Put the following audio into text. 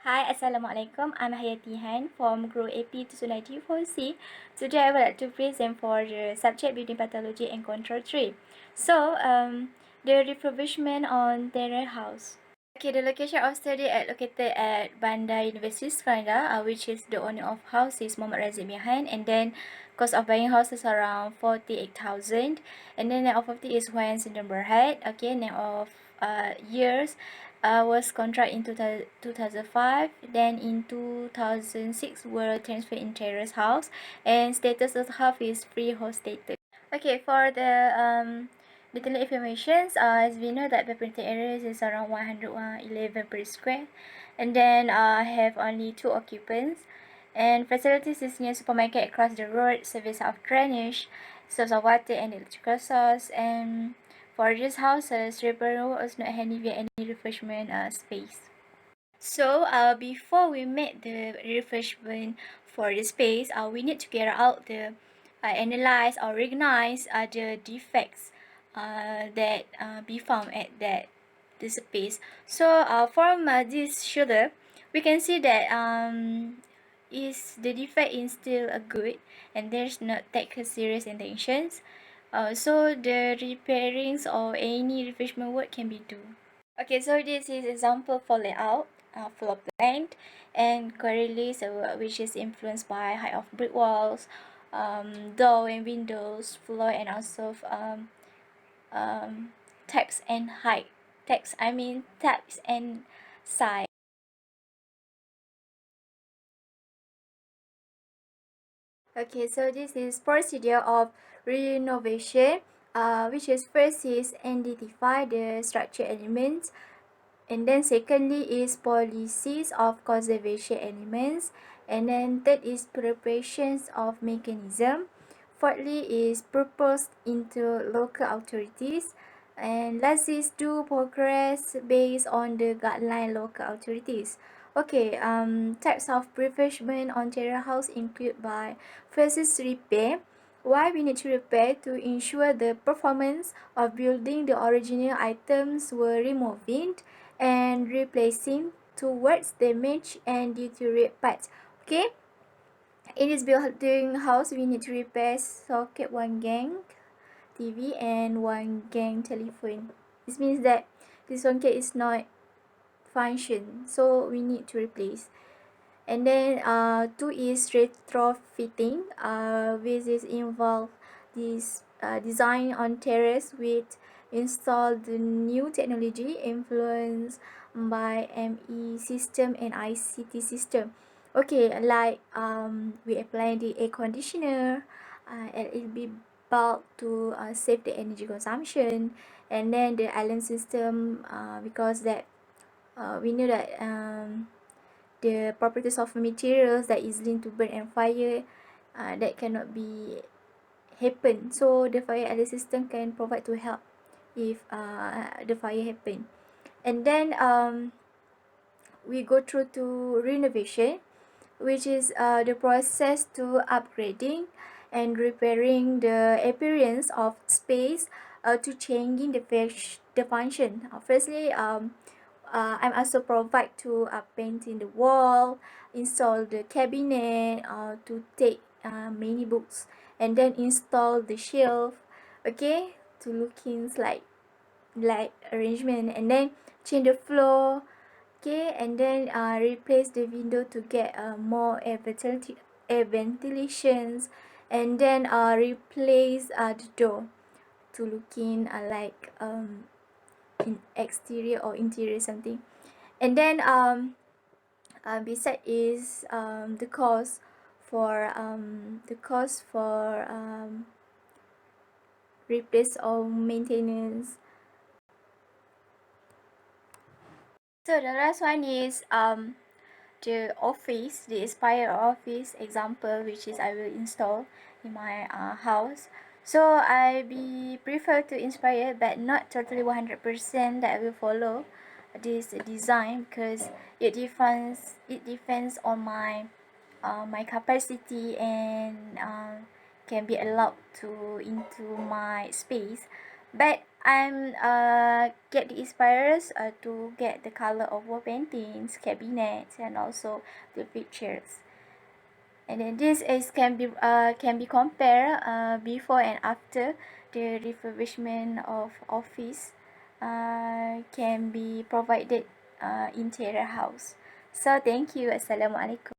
Hi, Assalamualaikum. I'm Hayati Han from Group AP 294C. Today I would like to present for the subject Building Pathology and Control 3. So, the refurbishment on Terrace house. Okay, the location of study located at Bandar University Sekarang, which is the owner of house is Muhammad Razif behind, and then cost of buying house is around 48,000, and then name of property is Huayan Sindang Berhad. Okay, name of years was contract in 2005, then in 2006 were transferred in Terrace house, and status of the house is freehold status. Okay, for the detailed information, as we know that the printing area is around 111 per square, and then have only 2 occupants, and facilities is near supermarket across the road, service of drainage, source of water and electrical source, and for these houses, repair was not handy via any refreshment space. So before we make the refreshment for the space, we need to carry out the analyze or recognize the defects that be found at the space. So from this shoulder, we can see that is the defect is still good and there's not take serious intentions. So the repairings or any refreshment work can be done. Okay, so this is example for layout, floor plan, and correlates which is influenced by height of brick walls, door and windows, floor, and also types and height. Types and size. Okay, so this is procedure of renovation, which is first is identify the structure elements, and then secondly is policies of conservation elements, and then third is preparations of mechanism, fourthly is proposed into local authorities, and last is do progress based on the guideline local authorities. Okay, types of refurbishment on terrace house include by first is repair. Why we need to repair? To ensure the performance of building the original items were removed and replacing towards damaged and deteriorate parts. Okay, in this building house we need to repair socket one gang TV and one gang telephone. This means that this socket is not function, so we need to replace. And then two is retrofitting. Which is involve this design on terrace with install the new technology influenced by ME system and ICT system. Okay, like we apply the air conditioner, LED bulb to save the energy consumption, and then the alarm system because that we know that the properties of materials that is linked to burn and fire that cannot be happen, so the fire alert system can provide to help if the fire happen. And then we go through to renovation, which is the process to upgrading and repairing the appearance of space to changing the function. Firstly, I'm also provide to painting the wall, install the cabinet to take many books, and then install the shelf, okay, to looking like arrangement, and then change the floor, okay, and then replace the window to get more air ventilations, and then replace the door to looking like in exterior or interior something. And then beside is the cost for replace or maintenance. So the last one is the office, the Aspire office example, which is I will install in my house. So I be prefer to inspire, but not totally 100% that I will follow this design, because it depends on my capacity and can be allowed to into my space. But I'm get the inspires to get the color of wall paintings, cabinets, and also the pictures. And then this is can be compared before and after the refurbishment of office can be provided in Terrace house. So thank you. Assalamualaikum.